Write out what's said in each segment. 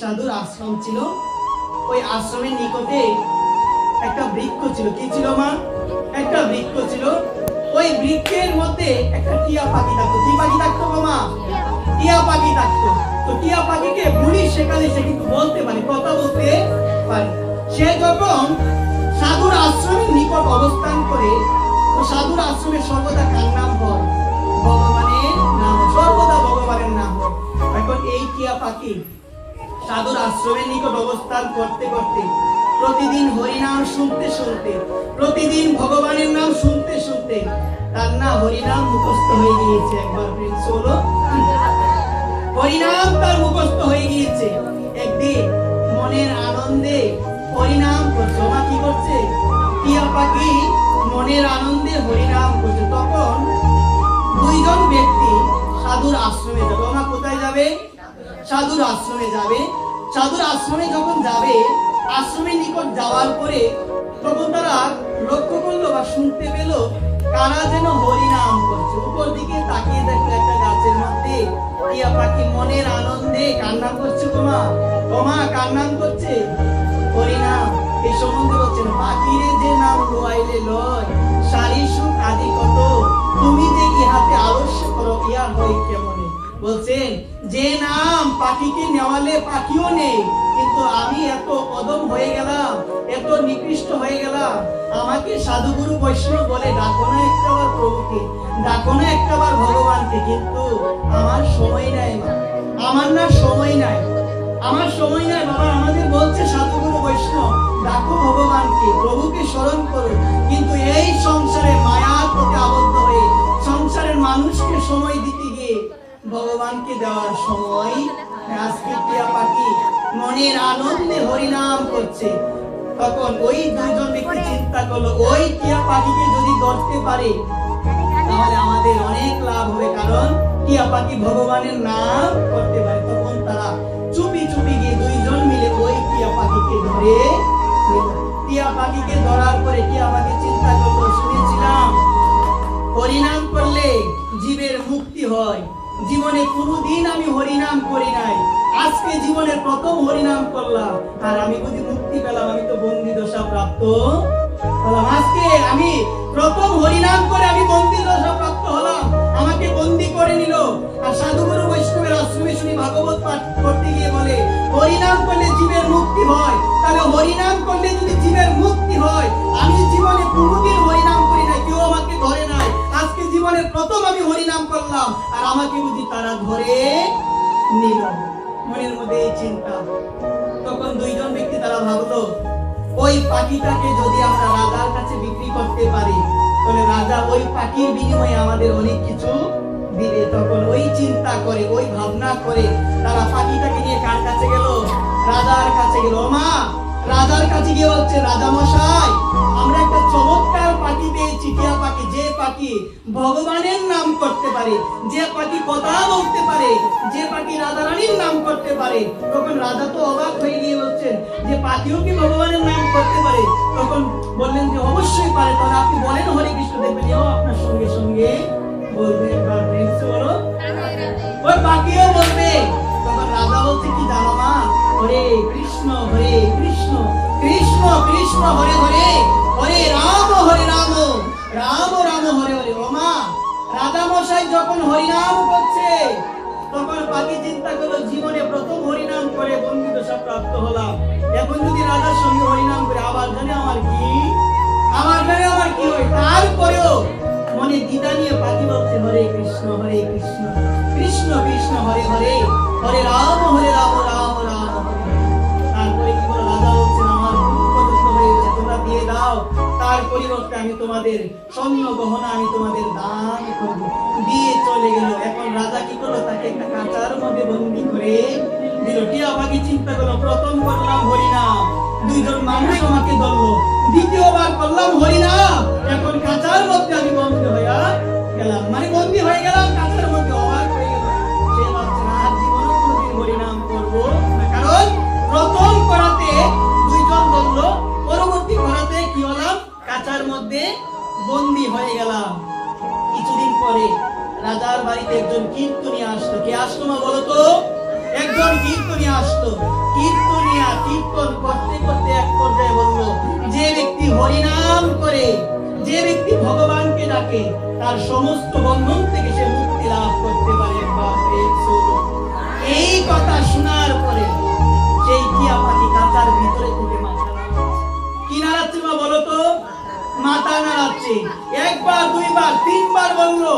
সাধুর আশ্রম ছিল। ওই আশ্রমের নিকটে একটা বৃক্ষ ছিল। কি ছিল মা? একটা বৃক্ষ ছিল। ওই বৃক্ষের মধ্যে একটা টিয়া পাখি থাকতো। কি পাখি থাকতো গো মা? টিয়া পাখি থাকতো। তো টিয়া পাখিকে বুড়ি শেখালে সে কিন্তু বলতে পারে, কথা বলতে পারে। সে যখন সাধুর আশ্রমের নিকট অবস্থান করে, তো সাধুর আশ্রমে সর্বদা কার নাম হয়? ভগবানের নাম, সর্বদা ভগবানের নাম হয়। এখন এই টিয়া পাখি সাধুর আশ্রমের নিকট অবস্থান করতে করতে প্রতিদিন হরিনাম শুনতে শুনতে, প্রতিদিন ভগবানের নাম শুনতে শুনতে তার না হরিনাম মুখস্থ হয়ে গিয়েছে। একবার প্রিন্স হলো হরিনাম তার মুখস্থ হয়ে গিয়েছে। একদিন মনের আনন্দে হরিনাম করছে। মা কি করছে? টিয়া পাখি মনের আনন্দে হরিনাম করছে। তখন দুইজন ব্যক্তি সাধুর আশ্রমে যাবে। মা কোথায় যাবে? সাধুর আশ্রমে যাবে। সাধুর আশ্রমে যখন যাবে, আশ্রমের নিকট যাওয়ার পরে তখন তারা লক্ষ্য করলো বা শুনতে পেল কারা যেন হরিনাম করছে। উপর দিকে তাকিয়ে দেখলো একটা গাছের মধ্যে টিয়া পাখি মনের আনন্দে কার নাম করছে? তোমা কার নাম করছে? হরিনাম। এই সম্বন্ধে বলছেন, পাখিরে যে নাম লোয়াইলে লয়, সারি সুখ আদি কত, তুমি যে ইহাতে আলস্য করো ইয়া হয় কেমনে। বলছেন যে নাম পাখিকে নেওয়ালে পাখিও নেই, কিন্তু আমি এত অদম হয়ে গেলাম, এত নিকৃষ্ট হয়ে গেলাম, আমাকে সাধুগুরু বৈষ্ণব বলে ডাকো না একটাবার প্রভুকে, ডাকো না একটাবার ভগবানকে, কিন্তু আমার সময় নাই মা, আমার না সময় নাই, আমার সময় নাই বাবা। আমাদের বলছে সাধুগুরু বৈষ্ণব ডাকো ভগবানকে, প্রভুকে স্মরণ করো, কিন্তু এই সংসারে মায়ার প্রতি আবদ্ধ হয়ে সংসারের মানুষকে সময় দিতে গিয়ে ভগবানকে দেওয়ার সময় আজকে টিয়া পাখি মনের আনন্দে হরিনাম করছে। তখন ওই দুইজন ব্যক্তি চিন্তা করলো, ওই টিয়া পাখিকে যদি ধরতে পারে তাহলে আমাদের অনেক লাভ হবে, কারণ টিয়া পাখি ভগবানের নাম করতে পারে। তখন তারা চুপি চুপি গিয়ে দুইজন মিলে ওই টিয়া পাখিকে ধরে নিল। টিয়া পাখিকে ধরার পরে টিয়া পাখি চিন্তা করলো, শুনেছিলাম হরিনাম করলে জীবের মুক্তি হয়, জীবনে কোনোদিন আমি হরিনাম করি নাই, আজকে জীবনে প্রথম হরিনাম করলাম, আর আমি বুঝি মুক্তি পেলাম, আমি তো বন্দি দশা প্রাপ্ত হলাম। আজকে আমি প্রথম হরিনাম করে আমি বন্দি দশা প্রাপ্ত হলাম, আমাকে বন্দি করে নিল। আর সাধুগুরু বৈষ্ণবের আশ্রমে শুনি ভাগবত পাঠ করতে গিয়ে বলে হরিনাম করলে জীবের মুক্তি হয়। তাহলে হরিনাম করলে যদি জীবের মুক্তি হয়, আমি জীবনে কোনোদিন হরিনাম করি নাই, কেউ আমাকে ধরে নাই, আজকে জীবনে প্রথম আমি হরিনাম করলাম, আর আমাকে বুঝি তারা ধরে নিল। মনের মধ্যে এই চিন্তা। তখন দুইজন ব্যক্তি তারা ভাবলো, ওই পাখিটাকে যদি আমরা রাজার কাছে বিক্রি করতে পারি, তাহলে রাজা ওই পাখির বিনিময়ে আমাদের অনেক কিছু দিবে। তখন ওই চিন্তা করে, ওই ভাবনা করে তারা পাখিটাকে নিয়ে কার কাছে গেল? রাজার কাছে গেল। মা রাজার কাছে গিয়ে বলছে, রাজা মশাই, আমরা একটা চমৎকার পাখি পেয়েছি, টিয়া পাখি, যে পাখি ভগবানের নাম করতে পারে, যে পাখি কথা বলতে পারে, যে পাখি রাধা রানীর নাম করতে পারে। তখন রাজা তো অবাক হয়ে গিয়ে বলছেন যে পাখিও কি ভগবানের নাম করতে পারে? তখন বললেন যে অবশ্যই পারে, তাহলে আপনি বলেন হরে কৃষ্ণ, দেখবেন এও আপনার সঙ্গে সঙ্গে বলবে। ওই পাখিও বলবে। তখন রাজা বলছে কি জানো মা, হরে কৃষ্ণ কৃষ্ণ কৃষ্ণ হরে হরে, হরে রাম রাম রাম হরে হরে। ও মা, রাজা মশাই যখন হরিনাম করছে, তখন পাখি চিন্তা করলো, জীবনে প্রথম হরিনাম করে বন্দি দশা প্রাপ্ত হলাম, এখন যদি রাজার সঙ্গে হরিনাম করে আবার জানে আমার কি হয়। তারপরেও মনে দ্বিধা নিয়ে পাখি বলছে হরে কৃষ্ণ কৃষ্ণ কৃষ্ণ হরে হরে, হরে রাম রাম রাম হরে। তারপরে কি বলে, রাজা বলছেন আমার খুব পছন্দ হয়েছে, তোমরা দিয়ে দাও, তার পরিবর্তে আমি তোমাদের স্বর্ণ গহনা আমি তোমাদের দান করব। দিয়ে চলে গেল। এখন রাজা কি করলো, তাকে একটা কাঁচার মধ্যে বন্দী করে দিল। টিয়া পাখি চিন্তা করলো, প্রথম করলাম হরিনাম, দুইজন মানুষ আমাকে ধরলো, দ্বিতীয়বার করলাম হরিনাম, এখন কাঁচার মধ্যে আমি বন্দী হয়ে গেলাম, মানে বন্দী হয়ে গেলাম কাঁচার মধ্যে। অবাক হয়ে গেল। সে ভাবছে না, আর জীবনে কোনোদিন হরিনাম করবো না, কারণ প্রথম করাতে দুইজন ধরলো, পরবর্তী করাতে কি হলাম, কাঁচার মধ্যে বন্দী হয়ে গেলাম। কিছুদিন পরে রাজার বাড়িতে একজন কীর্তনী আসলো। কে আসলো মা বলো তো? একজন কীর্তনিয়া আসলো, কীর্তনিয়া কীর্তন করতে করতে এক পর্যায়ে বলল, যে ব্যক্তি হরিনাম করে, যে ব্যক্তি ভগবানকে ডাকে, তার সমস্ত বন্ধন থেকে সে মুক্তি লাভ করতে পারে। বাপরে শুনো, এই কথা শোনার পরে সেই টিয়া পাখি কাঁচার ভিতরে থেকে মাথা নাড়াচ্ছে। কি নাড়াচ্ছে মা বলো তো? মাথা নাড়াচ্ছে। একবার, দুইবার, তিনবার বললো,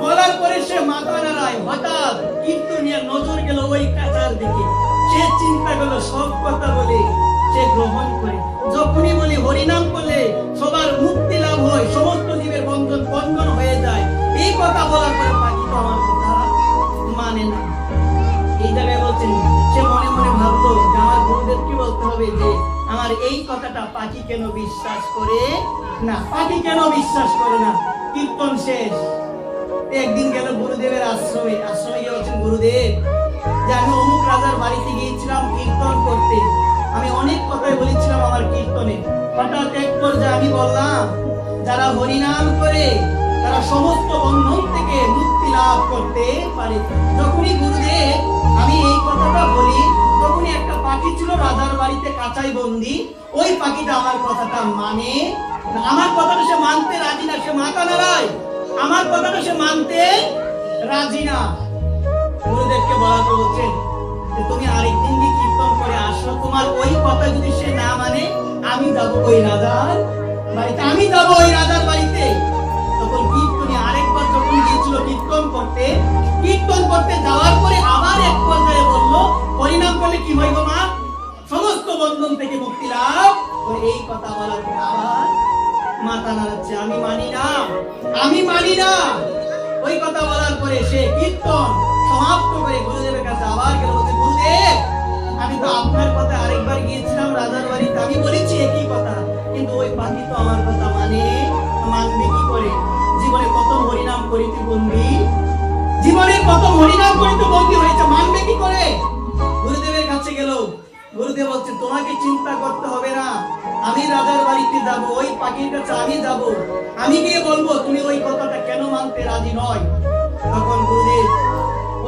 বলার পরে সে মাথা নাড়ায়। হঠাৎ কীর্তনিয়ার নজর গেল ওই কাঁচার দিকে। সে চিন্তা করলো, সব কথা বলে সে গ্রহণ করে, যখনই বলি হরিনাম করলে সবার মুক্তি লাভ হয়, সমস্ত জীবের বন্ধন বন্ধন হয়ে যায়, এই কথা বলার পরে পাখি তো আমার কথা মানে না। এই জায়গায় বলছেন, সে মনে মনে ভাবলো যে আমার গুরুদেব কি বলতে হবে যে আমার এই কথাটা পাখি কেন বিশ্বাস করে না, পাখি কেন বিশ্বাস করে না। কীর্তন শেষ, একদিন গেল গুরুদেবের আশ্রমে। আশ্রমে গিয়ে বলছেন, গুরুদেব, যে আমি অমুক রাজার বাড়িতে গিয়েছিলাম কীর্তন করতে, আমি অনেক কথাই বলেছিলাম আমার কীর্তনে। হঠাৎ এক পর্যায়ে আমি বললাম, যারা হরিনাম করে তারা সমস্ত বন্ধন থেকে মুক্তি লাভ করতে পারে। যখনই গুরুদেব আমি এই কথাটা বলি, তখনই একটা পাখি ছিল রাজার বাড়িতে কাঁচাই বন্দি। ওই পাখিটা আমার কথাটা মানে, আমার কথাটা সে মানতে রাজি না, সে মাথা নাড়ায়, আমার কথাটা সে মানতে রাজি না। গুরুদেবকে বলা তো বলছেন যে তুমি আরেকদিন কি কীর্তন করে আসো, তোমার ওই কথা যদি সে না মানে আমি যাব ওই রাজার বাড়িতে, আমি যাব ওই রাজার বাড়িতে। তখন কীর্তনী আরেকবার যখন গিয়েছিল কীর্তন করতে যাওয়ার পরে আবার এক পর্যায়ে বললো, হরিনাম করলে কি হইব মা? সমস্ত বন্ধন থেকে মুক্তি লাভ। এই কথা বলার পরে আবার মাথা নাড়াচ্ছে, আমি মানি না, আমি মানি না। ওই কথা বলার পরে সে কীর্তন সমাপ্ত করে গুরুদেবের কাছে আবার গেল, বলছে, গুরুদেব, আমি তো আপনার কথা আরেকবার গিয়েছিলাম রাজার বাড়িতে, আমি বলেছি একই কথা, কিন্তু ওই পাখি তো আমার কথা মানবে কি করে? জীবনে কত হরিনাম করিতে বন্দী, জীবনে কত হরিনাম করিতে বন্দী হয়েছে, মানবে কি করে? গুরুদেবের কাছে গেল। গুরুদেব বলছে, তোমাকে চিন্তা করতে হবে না, আমি রাজার বাড়িতে যাব, ওই পাখির কাছে আমি যাব, আমি গিয়ে বলবো তুমি ওই কথাটা কেন মানতে রাজি নয়। তখন গুরুদেব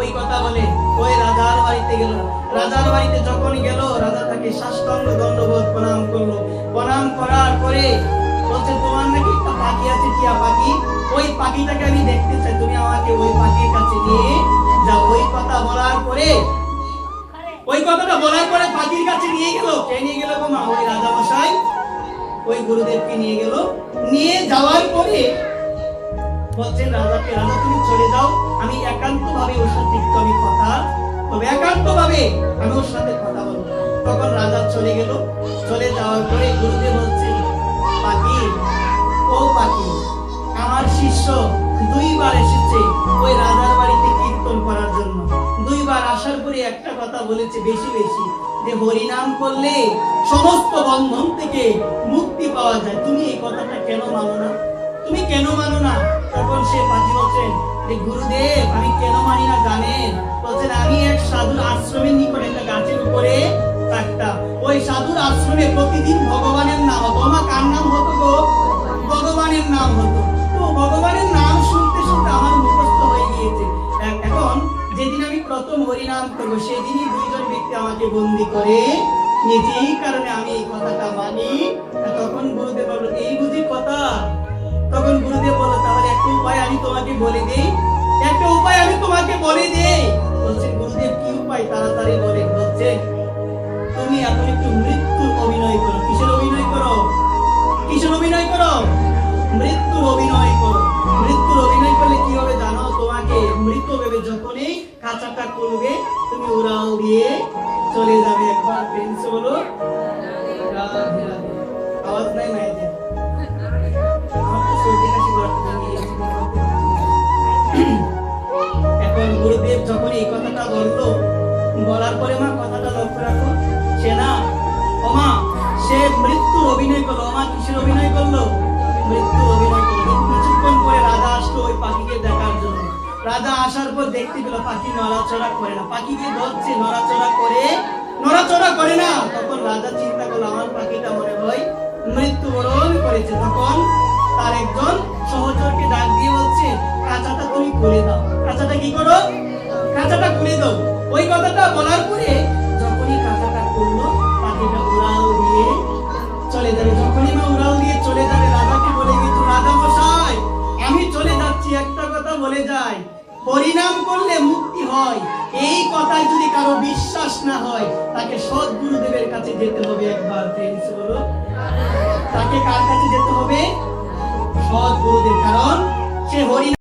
ওই কথা বলে ওই রাজার বাড়িতে গেল। রাজার বাড়িতে যখন গেল, রাজা তাকে সাষ্টাঙ্গ দণ্ডবোধ প্রণাম করলো। প্রণাম করার পরে বলছে, তোমার নাকি একটা পাখি আছে, টিয়া পাখি, ওই পাখিটাকে আমি দেখতে চাই, তুমি আমাকে ওই পাখির কাছে নিয়ে যাও। ওই কথা বলার পরে, ওই কথাটা বলার পরে পাখির কাছে নিয়ে গেল। কে নিয়ে গেল গো মা? ওই রাজা মশাই ওই গুরুদেবকে নিয়ে গেল। নিয়ে যাওয়ার পরে বলছেন রাজাকে, রাজা তুমি চলে যাও, আমি একান্ত ভাবে ওর সাথে একটু আমি কথা, তবে একান্ত ভাবে আমি ওর সাথে কথা বলবো। তখন রাজা চলে গেল। চলে যাওয়ার পরে গুরুদেব বলছেন, পাখি, ও পাখি, আমার শিষ্য দুইবার এসেছে ওই রাজার বাড়িতে কীর্তন করার জন্য। দুইবার আসার পরে একটা কথা বলেছে বেশি বেশি, যে হরিনাম করলে সমস্ত বন্ধন থেকে মুক্তি পাওয়া যায়। তুমি এই কথাটা কেন মানো না? তুমি কেন মানো না? তখন সে পাখি বলছেন যে, গুরুদেব, আমি কেন মানি না জানেন? বলছেন, আমি এক সাধুর আশ্রমের নিকট একটা গাছের উপরে থাকতাম। ওই সাধুর আশ্রমে প্রতিদিন ভগবানের নাম হতো। আমার কার নাম হতো গো? ভগবানের নাম হতো। তো ভগবানের নাম শুনতে শুনতে আমার মুখস্থ হয়ে গিয়েছে। এখন যেদিন আমি প্রথম হরিনাম করবো, সেদিনই দুইজন ব্যক্তি আমাকে বন্দি করে নিয়েছে, এই কারণে আমি এই কথাটা মানি। তখন গুরুদেব বলল, এই বুঝি কথা? তখন গুরুদেব বলল, তাহলে একটা উপায় আমি তোমাকে বলে দেই, একটা উপায় আমি তোমাকে বলে দেই। বলছে, গুরুদেব কি উপায়? তাড়াতাড়ি বলে। বলছে, তুমি এখন একটু মৃত্যুর অভিনয় করো। কিসের অভিনয় করো? কিসের অভিনয় করো? মৃত্যুর অভিনয় করো। মৃত্যুর অভিনয় করলে কি হবে জানো? তোমাকে মৃত ভেবে যখনই কাঁচাটা করবে, তুমি উড়াও দিয়ে চলে যাবে। একবার প্রেমস বলো, আওয়াজ নাই মায়েদের। এখন গুরুদেব যখন এই কথাটা বললো, বলার পরে মা কথাটা লক্ষ্য রাখো, সে না ও মা, সে মৃত্যুর অভিনয় করলো। মা কিসের অভিনয় করলো? মৃত্যুর অভিনয় করলো। কিছুক্ষণ পরে রাজা আসলো ওই পাখিকে দেখার জন্য। রাজা আসার পর দেখতে পেল পাখি নড়াচড়া করে না। পাখিকে ধরছে, নড়াচড়া করে না। তখন রাজা চিন্তা করলো, আমার পাখিটা মনে হয় মৃত্যুবরণ করেছে। তখন তার একজন সহচরকে ডাক দিয়ে বলছে, কাঁচাটা তুমি খুলে দাও। কাঁচাটা কি করো? কাঁচাটা খুলে দাও। ওই কথাটা বলার পরে যখনই কাকাটা করলো পাখিটা উড়াল দিয়ে চলে যাবে। যখনই মা উড়াল দিয়ে চলে যাবে রাধাকে বলে কিন্তু রাধা মশাই আমি চলে যাচ্ছি, একটা কথা বলে যাই, হরিনাম করলে মুক্তি হয়। এই কথায় যদি কারো বিশ্বাস না হয় তাকে সদ্গুরুদেবের কাছে যেতে হবে। একবার ফ্রেন্ডস বলো, তাকে কার কাছে যেতে হবে? সদ্গুরুদেব। কারণ সে হরি